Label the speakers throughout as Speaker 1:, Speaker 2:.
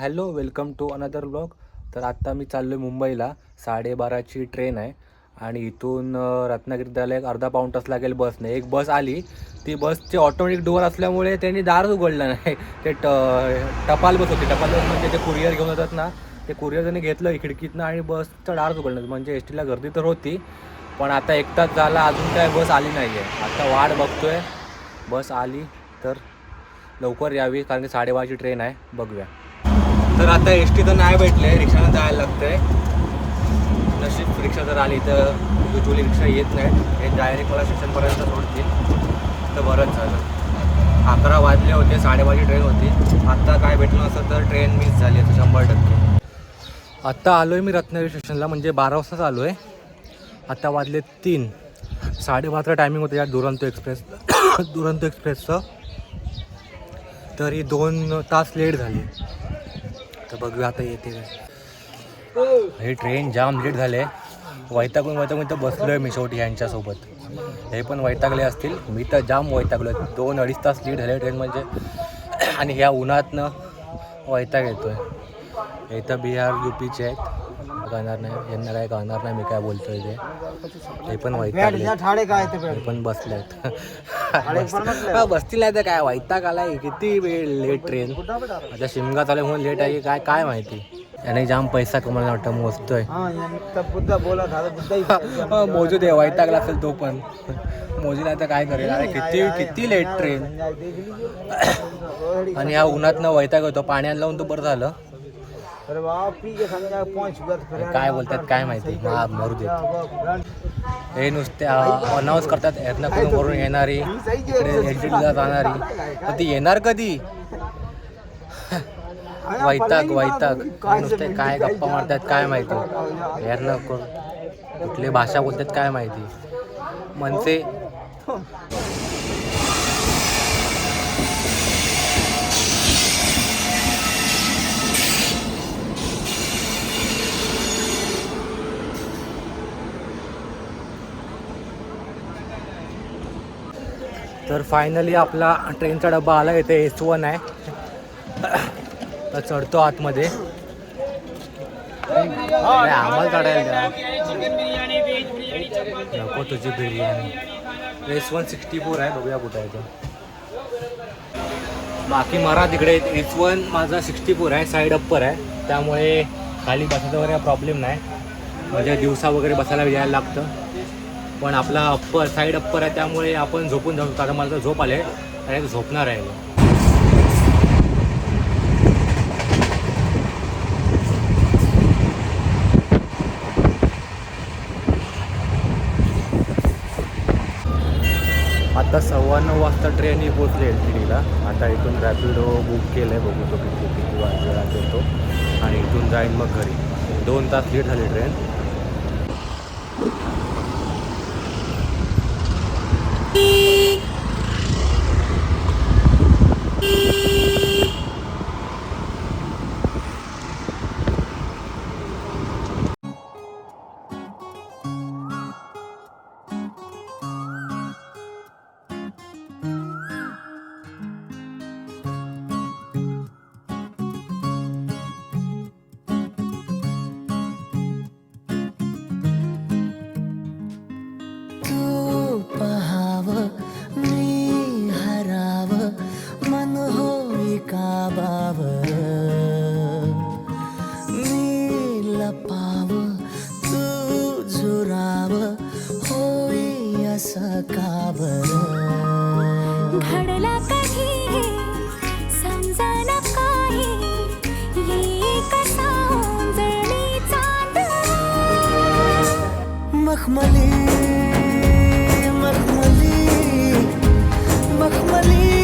Speaker 1: Hello, welcome to another blog. तर आत्ता मी चाललो आहे मुंबईला. 12:30ची ट्रेन आहे आणि इथून रत्नागिरीत जायला एक अर्धा पाऊण तास लागेल बसने. एक बस आली, ती बसचे ऑटोमॅटिक डोअर असल्यामुळे त्यांनी दारच उघडलं नाही. ते टपाल बस होती. टपाल बस म्हणजे ते कुरिअर घेऊन येतात ना, ते कुरिअर त्यांनी घेतलं खिडकीतनं आणि बसचं दारच उघडलं. म्हणजे एस टीला गर्दी तर होती, पण आता एक तास झाला अजून काय बस आली नाही आहे. आता वाट बघतोय, बस आली तर लवकर यावी, कारण की 12:30ची ट्रेन आहे. बघूया. तर आता एस टी तर नाही भेटले, रिक्षानं जायला लागतंय. नशीब रिक्षा जर आली तर युजली रिक्षा येत नाही, हे डायरेक्ट मला स्टेशनपर्यंत सोडतील तर बरंच झालं. 11 वाजले होते, 12:30ची ट्रेन होती. आत्ता काय भेटलं नसतं तर ट्रेन मिस झाली आहे 100%. आत्ता आलो आहे मी रत्नागिरी स्टेशनला, म्हणजे 12 वाजताच आलो आहे. आत्ता वाजले 3. 12:30 टायमिंग होतं या दुरंतो एक्सप्रेसचं, तरी 2 तास लेट झाली. तर बघूया आता येते काय. हे ट्रेन जाम लेट झाले. वैतागून तर बसलो आहे मी शेवटी यांच्यासोबत. हे पण वैतागले असतील, मी तर जाम वैतागलो. 2-2.5 तास लेट झाले ट्रेन म्हणजे. आणि ह्या उन्हातनं वैताग येतो आहे. इथं बिहार UPचे आहेत, कळणार नाही यांना, काय कळणार नाही मी काय बोलतोय ते. हे पण वैतागले, हे पण बसले आहेत. बसतील नाही तर काय, वैताग आलाय. किती वेळ लेट ट्रेन. आता शिमगा चालू म्हणून लेट आहे काय काय माहिती. याने जाम पैसा कमायला वाटतं, मोजतोय. मोजू दे, वैतागला असेल तो पण. मोजू नाही तर काय करेल. अरे किती लेट ट्रेन. आणि ह्या उन्हातनं वैताग होतो. पाण्यात लावून तो बरं झालं. काय बोलतात काय माहिती, मरू देत. हे नुसते अनाऊन्स करतात एर्नाकुलम वरून येणारी, एलटीटीला जाणारी, पण ती येणार कधी. वैताग नुसते काय गप्पा मारतात काय माहिती. एर्नाकुलम कुठली भाषा बोलतात काय माहिती. मनसे तर फायनली आपला ट्रेनचा डबा आला. इथे S1 आहे. तर चढतो आतमध्ये. आम्हाला चढायला नको तुझी बिर्याणी. S1 64 आहे, बघूया कुठं आहे तो. बाकी मरा तिकडे. S1 माझा 64 आहे, साईड अप्पर आहे, त्यामुळे खाली बसायचा वगैरे प्रॉब्लेम नाही. म्हणजे दिवसा वगैरे बसायला यायला लागतं. पण आपला साईड अप्पर आहे, त्यामुळे आपण झोपून जाऊ. कारण मला तर झोप आले आणि झोपणार आहे. आता 9:15 वाजता ट्रेन ही पोचली LTTला. आता इथून रॅपिडो बुक केलं आहे, बघू तो किती वेळात येतो आणि इथून जाईन मग घरी. 2 तास लेट झाली ट्रेन.
Speaker 2: घडला कधी समजना काही, ये कसा जळली चांद. मखमली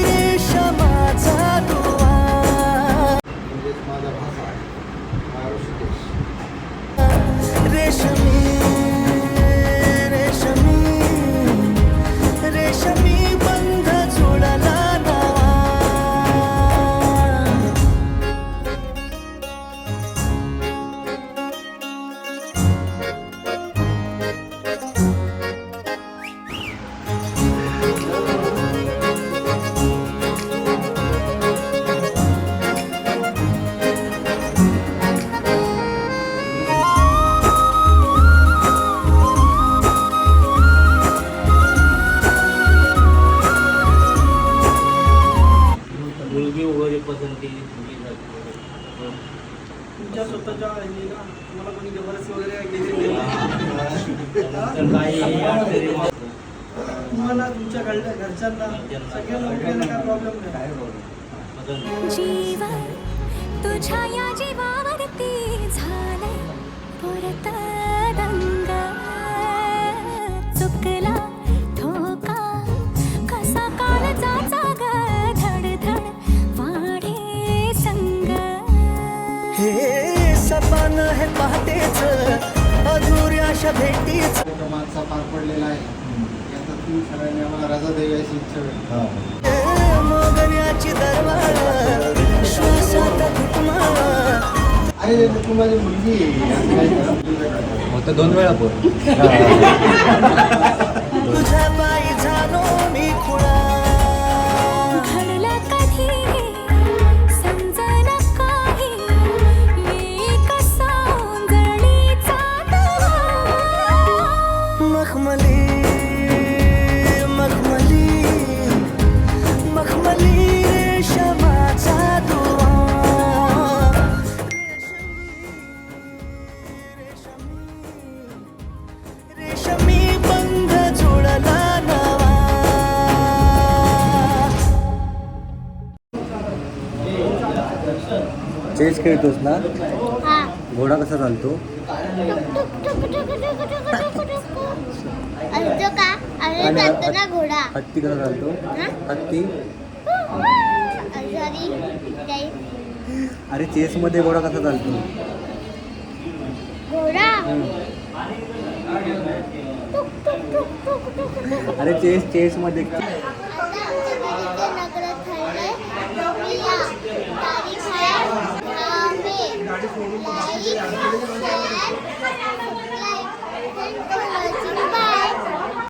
Speaker 2: रेशमाचा दुवा. रेशमी बंध जोडला नवा.
Speaker 3: तुमच्या स्वतःच्या ह्यानी ना तुम्हाला कोणी जबरदस्ती वगैरे केली तुम्हाला तुमच्या घरच्यांना सगळ्यांना वगैरे काय प्रॉब्लेम नाही.
Speaker 2: जीवन तुझ्या या जीवावरती झालंय परत दंग चुकला ठोका कसा काळजाचा ग धडधड वाढे संग हे सपन हे पहाटेच अधुऱ्याशा भेटीच
Speaker 4: मागचा पार पडलेला आहे. याचा तुम्ही सगळ्यांनी आम्हाला रजा द्यावी अशी इच्छा होईल.
Speaker 2: मोगऱ्याची दरवाळ श्वासात घुटमाळ
Speaker 4: अरे तू माझी मुलगी आहे.
Speaker 1: फक्त 2 वेळा बोल.
Speaker 2: तुझ्या पायी झालो मी खुळा घडलं कधी समजन काही एक सौंदर्याचा मखमली मखमली मखमली रेशमाचा दुवा रेशमी बंध जोडला नवा
Speaker 1: चेस खेळतोस ना? घोडा कसा चालतो? आणि
Speaker 5: घोडा
Speaker 1: हत्ती कसा चालतो? हत्ती. अरे चेस मध्ये घोडा कसा चालतो?
Speaker 5: घोडा
Speaker 1: अरे चेस मध्ये
Speaker 5: नगरात ठरलंय बघूया. तारीख आहे 10 मे. Like, share